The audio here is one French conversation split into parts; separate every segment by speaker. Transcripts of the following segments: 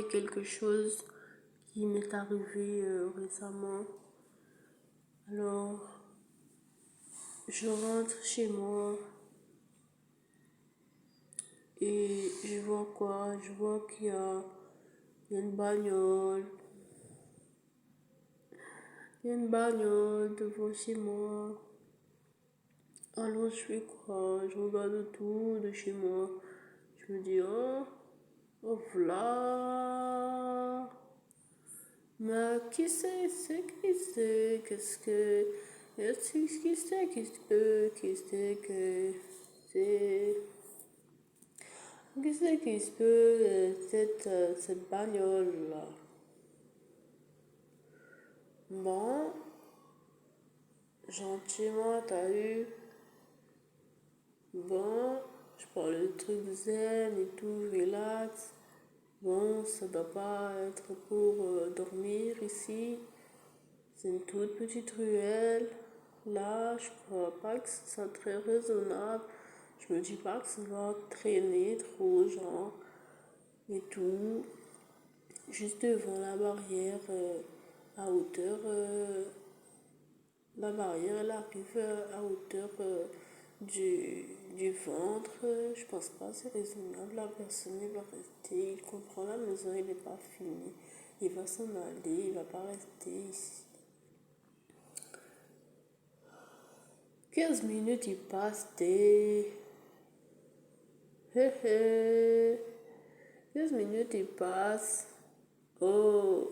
Speaker 1: quelque chose qui m'est arrivé récemment. Alors, je rentre chez moi et je vois quoi? Je vois qu'il y a une bagnole. Il y a une bagnole devant chez moi. Alors, je fais quoi? Je regarde autour de chez moi. Je me dis, oh voilà. Mais qui c'est qui c'est qu'est-ce que qui c'est que c'est qui c'est qui se peut cette bagnole là. Bon, gentiment t'as eu. Bon, je parle de trucs zen et tout, relax. Bon, ça doit pas être pour dormir ici. C'est une toute petite ruelle. Là, je crois pas que ce soit très raisonnable. Je me dis pas que ça va traîner trop, genre, et tout. Juste devant la barrière, à hauteur. La barrière, elle arrive à hauteur du ventre. Je pense pas, c'est raisonnable. La personne, il va rester. Il comprend la maison, il n'est pas fini. Il va s'en aller, il va pas rester ici. 15 minutes, il passe des... 15 minutes, il passe. Oh.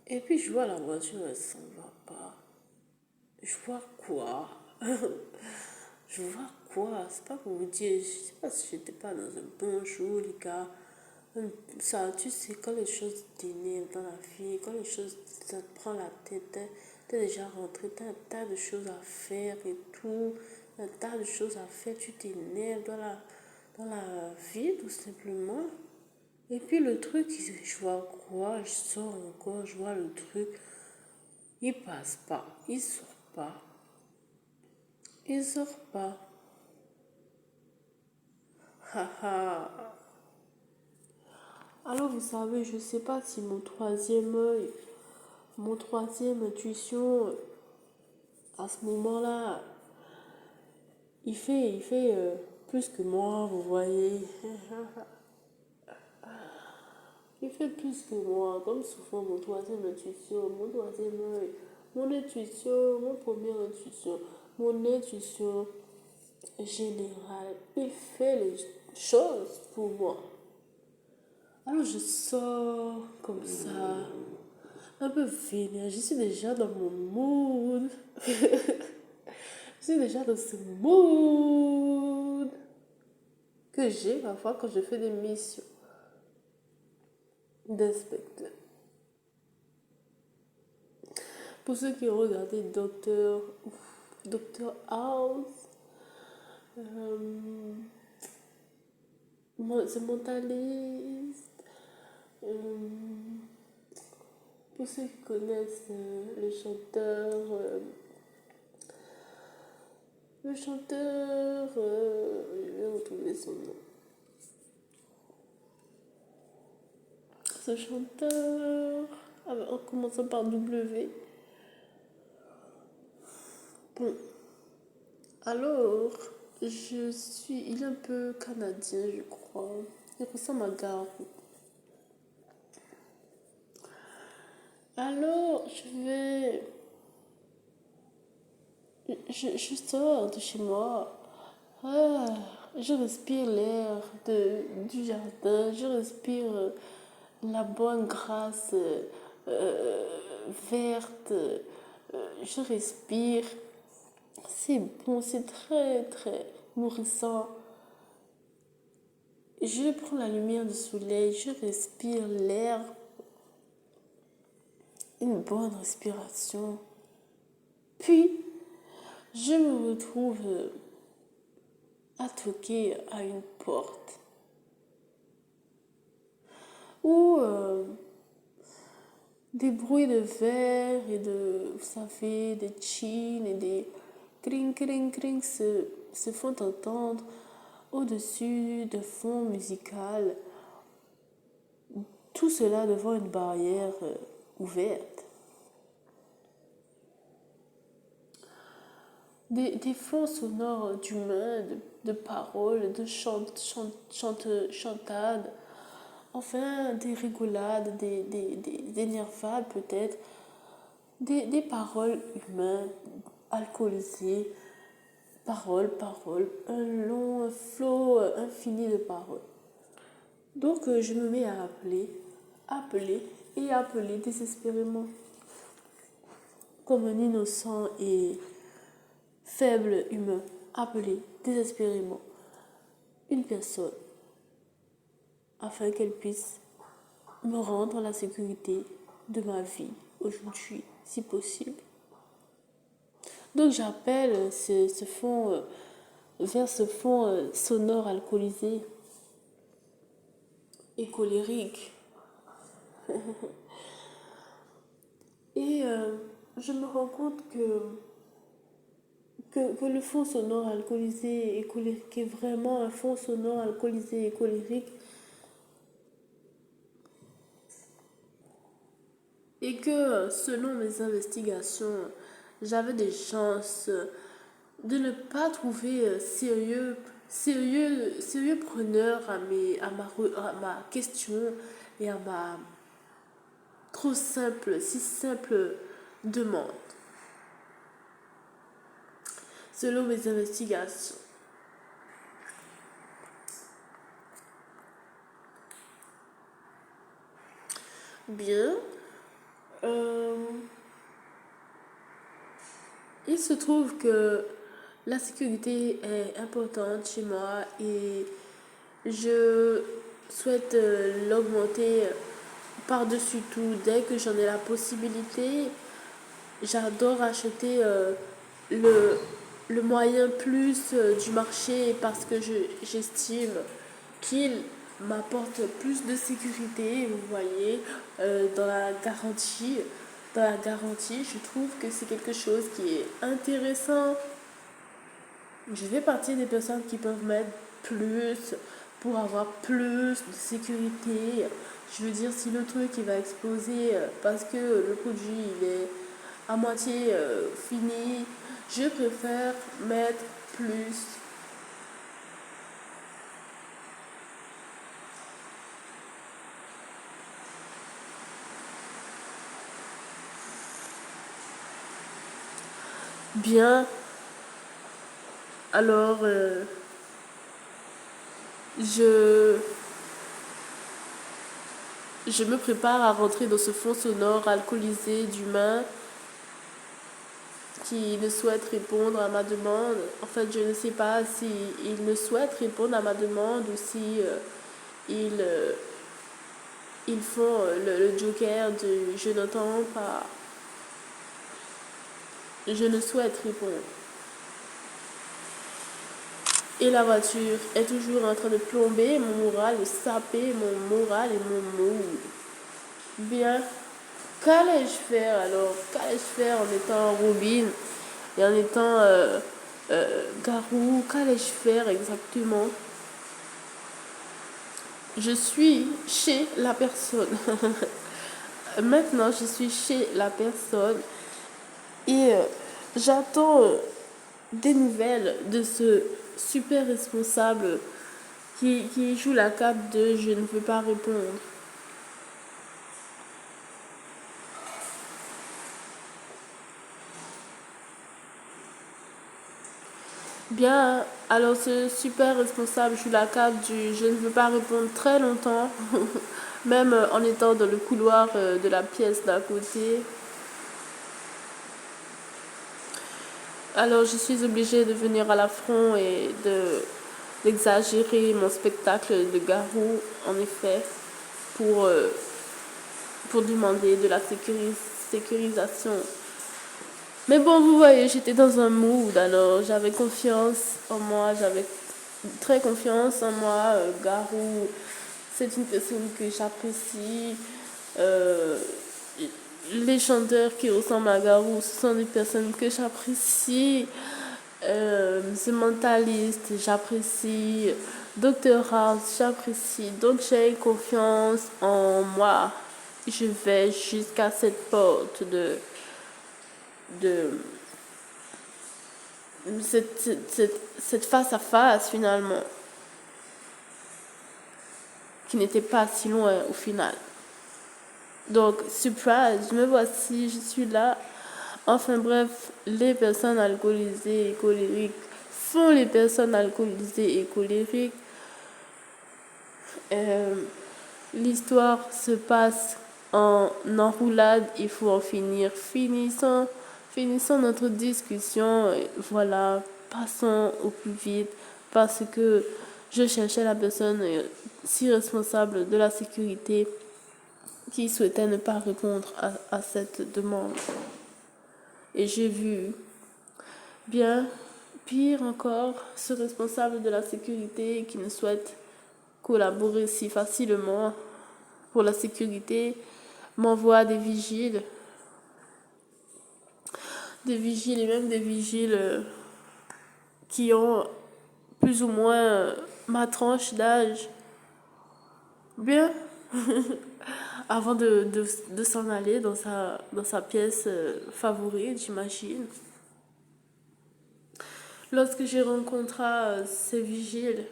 Speaker 1: Et puis, je vois la voiture, elle s'en va pas. Je vois quoi? Je vois quoi? C'est pas pour vous dire, je sais pas si j'étais pas dans un bon jour, les gars. Ça, tu sais, quand les choses t'énervent dans la vie, quand les choses, ça te prend la tête, t'es déjà rentré, t'as un tas de choses à faire et tout, un tas de choses à faire, tu t'énerves dans la vie, tout simplement. Et puis le truc, je vois quoi? Je sors encore, je vois le truc. Il passe pas, il sort pas, il sort pas. Haha. Alors vous savez, je sais pas si mon troisième œil, mon troisième intuition, à ce moment-là, il fait plus que moi, vous voyez. Il fait plus que moi, comme souvent mon troisième intuition, mon troisième œil, mon intuition, mon première intuition, mon intuition générale, il fait les choses pour moi. Alors je sors comme ça, un peu vénère, je suis déjà dans mon mood. Je suis déjà dans ce mood que j'ai parfois quand je fais des missions d'inspecteur. Pour ceux qui ont regardé Docteur House, The Mentalist, pour ceux qui connaissent le chanteur, je vais retrouver son nom. Ce chanteur, en commençant par W. Bon, alors, il est un peu canadien, je crois. Il ressemble à Garou. Alors, je sors de chez moi. Ah, je respire l'air du jardin. Je respire la bonne grâce verte. Je respire. C'est bon, c'est très, très nourrissant. Je prends la lumière du soleil. Je respire l'air. Une bonne respiration. Puis, je me retrouve à toquer à une porte où des bruits de verre et vous savez, des chines et des cring cring cring se font entendre au-dessus de fond musical tout cela devant une barrière ouverte. Des fonds sonores d'humains, de paroles, de chantades, enfin des rigolades, des nervades peut-être, des paroles humaines, alcoolisées, paroles, un long flot infini de paroles. Donc je me mets à appeler désespérément, comme un innocent et faible humain, appeler désespérément une personne afin qu'elle puisse me rendre la sécurité de ma vie aujourd'hui, si possible. Donc j'appelle ce fond vers ce fond sonore alcoolisé et colérique. Et je me rends compte que le fond sonore alcoolisé et colérique est vraiment un fond sonore alcoolisé et colérique. Et que selon mes investigations, j'avais des chances de ne pas trouver sérieux preneur à ma question et à ma si simple demande. Selon mes investigations. Bien. Il se trouve que la sécurité est importante chez moi et je souhaite l'augmenter par-dessus tout dès que j'en ai la possibilité. J'adore acheter le moyen plus du marché parce que j'estime qu'il m'apporte plus de sécurité, vous voyez, dans la garantie. Dans la garantie, je trouve que c'est quelque chose qui est intéressant. Je fais partie des personnes qui peuvent mettre plus pour avoir plus de sécurité. Je veux dire, si le truc il va exploser parce que le produit il est à moitié fini, je préfère mettre plus. Bien, alors je me prépare à rentrer dans ce fond sonore alcoolisé d'humains qui ne souhaitent répondre à ma demande. En fait, je ne sais pas si ils ne souhaitent répondre à ma demande ou si ils font le joker de je n'entends pas, je ne souhaite répondre. Et la voiture est toujours en train de plomber mon moral, de saper mon moral et mon mood. Bien, qu'allais-je faire alors? Qu'allais-je faire en étant Robin et en étant Garou? Qu'allais-je faire exactement? Je suis chez la personne. Maintenant, je suis chez la personne et j'attends des nouvelles de ce super responsable qui joue la carte de je ne veux pas répondre. Bien, alors ce super responsable joue la carte du je ne veux pas répondre très longtemps, même en étant dans le couloir de la pièce d'à côté. Alors je suis obligée de venir à l'affront et d'exagérer mon spectacle de garou, en effet, pour demander de la sécurisation. Mais bon, vous voyez, j'étais dans un mood, alors j'avais confiance en moi, j'avais très confiance en moi. Garou, c'est une personne que j'apprécie. Euh, les chanteurs qui ressemblent à Garou, ce sont des personnes que j'apprécie. The Mentalist, j'apprécie. Dr House, j'apprécie. Donc j'ai confiance en moi. Je vais jusqu'à cette porte de cette face à face finalement, qui n'était pas si loin au final. Donc, surprise, me voici, je suis là. Enfin bref, les personnes alcoolisées et colériques sont les personnes alcoolisées et colériques. L'histoire se passe en enroulade, il faut en finir. Finissons notre discussion. Voilà, passons au plus vite parce que je cherchais la personne si responsable de la sécurité qui souhaitait ne pas répondre à cette demande. Et j'ai vu, bien pire encore, ce responsable de la sécurité qui ne souhaite collaborer si facilement pour la sécurité m'envoie des vigiles et même des vigiles qui ont plus ou moins ma tranche d'âge. Bien, avant de s'en aller dans sa pièce favorite, j'imagine. Lorsque j'ai rencontré ces vigiles,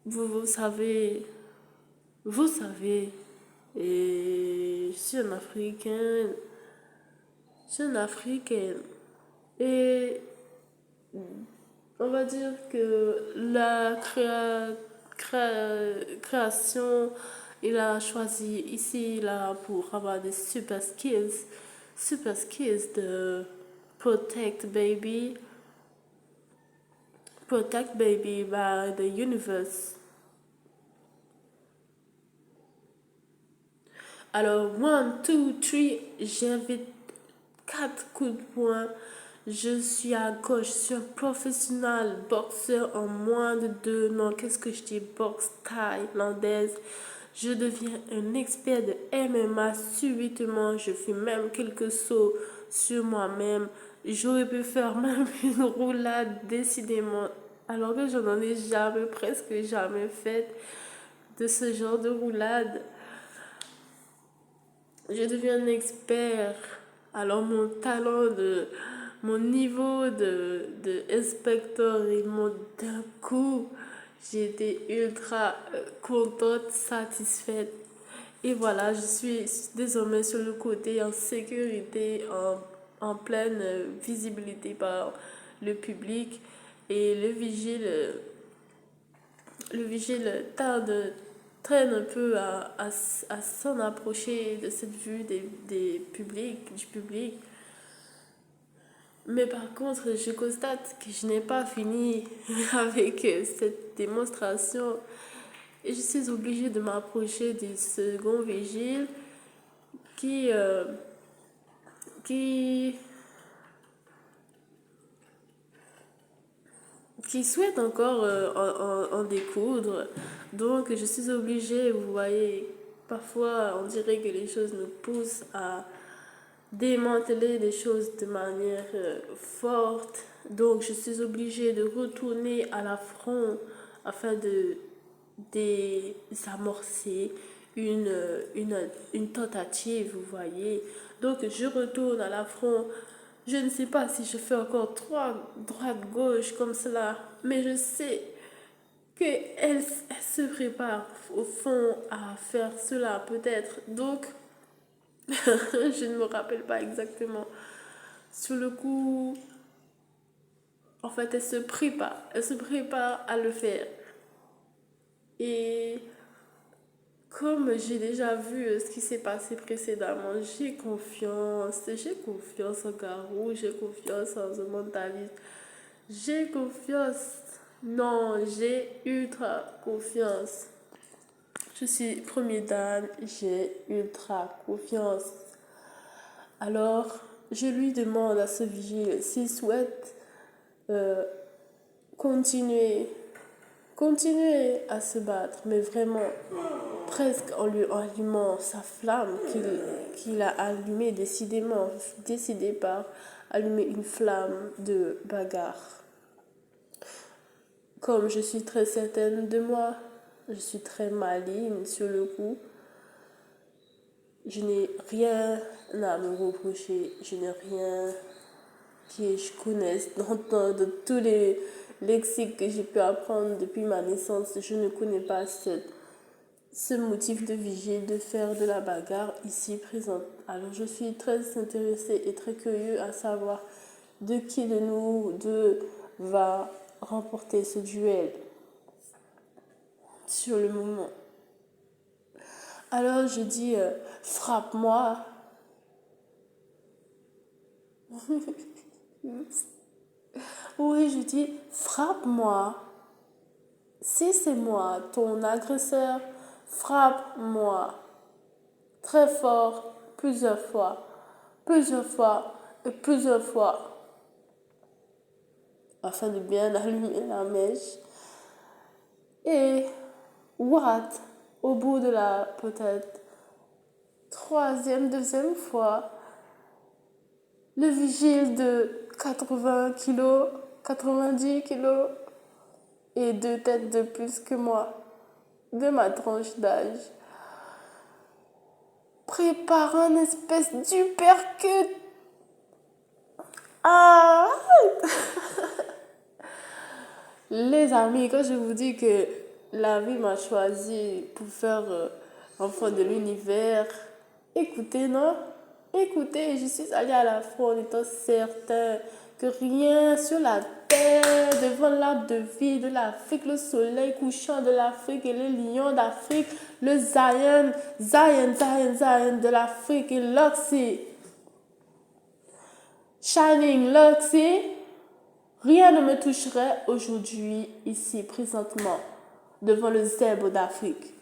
Speaker 1: vous savez, et je suis une Africaine, et on va dire que la création, il a choisi ici là pour avoir des super skills de protect baby by the universe. Alors, 1, 2, 3, j'invite 4 coups de poing. Je suis à gauche, je suis un professionnel boxeur en moins de 2 ans. Qu'est-ce que je dis? Boxe thaïlandaise. Je deviens un expert de MMA subitement. Je fais même quelques sauts sur moi-même. J'aurais pu faire même une roulade décidément, alors que je n'en ai presque jamais fait de ce genre de roulade. Je deviens un expert. Alors mon niveau de inspecteur, il monte d'un coup. J'ai été ultra contente, satisfaite. Et voilà, je suis désormais sur le côté en sécurité, en pleine visibilité par le public. Et le vigile traîne un peu à s'en approcher de cette vue du public. Mais par contre, je constate que je n'ai pas fini avec cette démonstration. Et je suis obligée de m'approcher du second vigile qui, qui, qui souhaite encore en découdre. Donc, je suis obligée, vous voyez, parfois on dirait que les choses nous poussent à démanteler les choses de manière forte. Donc, je suis obligée de retourner à l'affront afin de désamorcer une tentative, vous voyez. Donc, je retourne à l'affront. Je ne sais pas si je fais encore 3 droite-gauche comme cela, mais je sais qu'elle se prépare au fond à faire cela peut-être. Donc, je ne me rappelle pas exactement. Sur le coup, en fait, elle se prépare à le faire. Et comme j'ai déjà vu ce qui s'est passé précédemment, j'ai confiance en Garou, j'ai confiance en The Mentalist, j'ai confiance, non, j'ai ultra confiance. Je suis première dame, j'ai ultra confiance. Alors, je lui demande à ce vigile s'il souhaite continuer à se battre, mais vraiment presque en lui allumant sa flamme qu'il a allumée décidé par allumer une flamme de bagarre. Comme je suis très certaine de moi, je suis très maligne sur le coup, je n'ai rien à me reprocher, je n'ai rien que je connaisse dans tous les lexiques que j'ai pu apprendre depuis ma naissance. Je ne connais pas ce motif de vigile de faire de la bagarre ici présente. Alors je suis très intéressée et très curieuse à savoir de qui de nous deux va remporter ce duel sur le moment. Alors je dis frappe-moi. Oui, je dis frappe-moi. Si c'est moi, ton agresseur, frappe-moi. Très fort, plusieurs fois et plusieurs fois, afin de bien allumer la mèche. Et what? Au bout de la peut-être deuxième fois, le vigile de 80 kilos, 90 kilos et 2 têtes de plus que moi, de ma tranche d'âge, prépare un espèce d'uppercut. Ah! Les amis, quand je vous dis que la vie m'a choisi pour faire enfant de l'univers, écoutez, non? Écoutez, je suis allée à la fois en étant certain que rien sur la terre, devant l'arbre de vie de l'Afrique, le soleil couchant de l'Afrique et les lions d'Afrique, le Zion de l'Afrique et l'Oxy, Shining l'Oxy, rien ne me toucherait aujourd'hui, ici, présentement, devant le zèbre d'Afrique.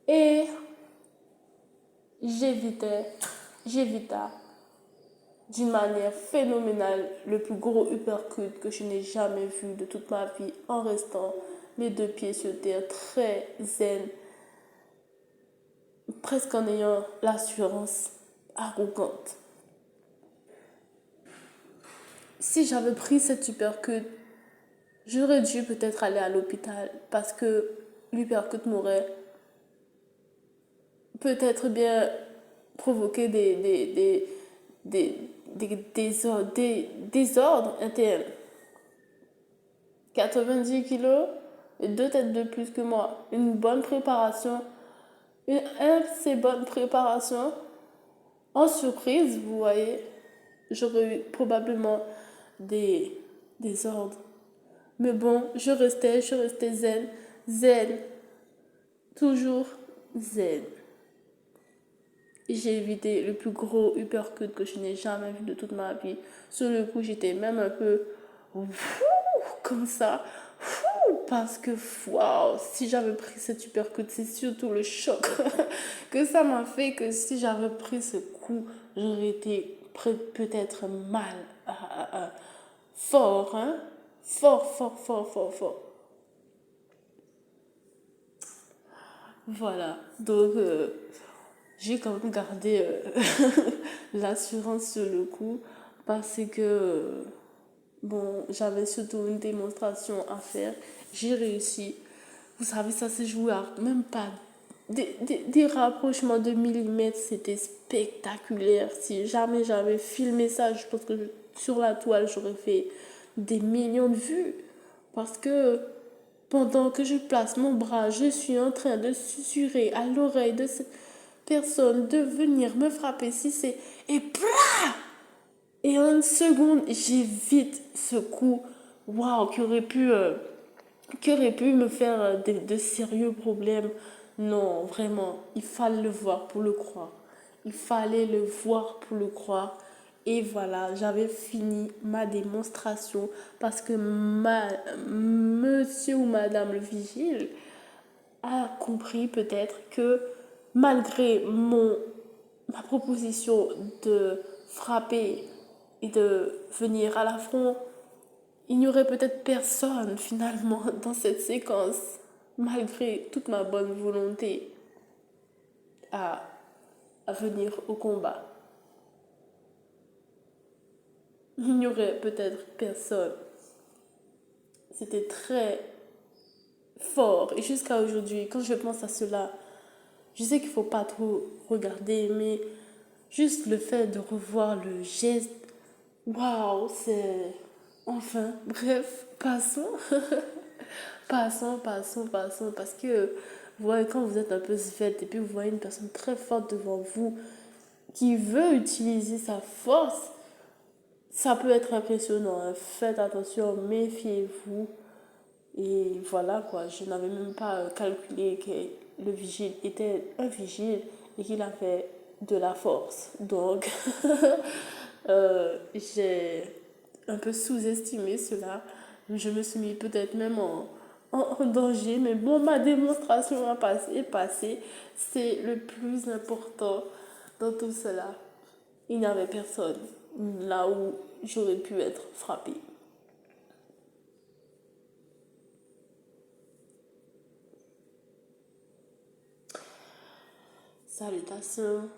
Speaker 1: Et j'évita d'une manière phénoménale le plus gros uppercut que je n'ai jamais vu de toute ma vie, en restant les 2 pieds sur terre, très zen, presque en ayant l'assurance arrogante. Si j'avais pris cet uppercut, j'aurais dû peut-être aller à l'hôpital parce que l'uppercut m'aurait peut-être bien provoqué des désordres internes. 90 kilos et 2 têtes de plus que moi. Une bonne préparation, une assez bonne préparation. En surprise, vous voyez, j'aurais eu probablement des désordres. Mais bon, je restais zen, toujours zen. J'ai évité le plus gros uppercut que je n'ai jamais vu de toute ma vie. Sur le coup, j'étais même un peu comme ça. Parce que, waouh, si j'avais pris cet uppercut, c'est surtout le choc que ça m'a fait que si j'avais pris ce coup, j'aurais été peut-être mal. Fort, hein? Fort. Voilà, donc j'ai quand même gardé l'assurance sur le coup parce que, bon, j'avais surtout une démonstration à faire. J'ai réussi. Vous savez, ça s'est joué à même pas des rapprochements de millimètres. C'était spectaculaire. Si jamais j'avais filmé ça, je pense que sur la toile, j'aurais fait des millions de vues. Parce que pendant que je place mon bras, je suis en train de susurrer à l'oreille de cette personne de venir me frapper si c'est... Et blah! Et en une seconde, j'évite ce coup, waouh, qui aurait pu me faire de sérieux problèmes. Non, vraiment, il fallait le voir pour le croire. Il fallait le voir pour le croire. Et voilà, j'avais fini ma démonstration parce que monsieur ou madame le vigile a compris peut-être que malgré ma proposition de frapper et de venir à l'affront, il n'y aurait peut-être personne finalement dans cette séquence, malgré toute ma bonne volonté à à venir au combat. Il n'y aurait peut-être personne. C'était très fort. Et jusqu'à aujourd'hui, quand je pense à cela, je sais qu'il ne faut pas trop regarder, mais juste le fait de revoir le geste, waouh, c'est... Enfin, bref, passons. Passons, parce que vous voyez, quand vous êtes un peu svelte et puis vous voyez une personne très forte devant vous qui veut utiliser sa force, ça peut être impressionnant, hein. Faites attention, méfiez-vous. Et voilà quoi, je n'avais même pas calculé que le vigile était un vigile et qu'il avait de la force. Donc, j'ai un peu sous-estimé cela. Je me suis mis peut-être même en danger. Mais bon, ma démonstration est passée. C'est le plus important dans tout cela. Il n'y avait personne là où j'aurais pu être frappée. Salutations.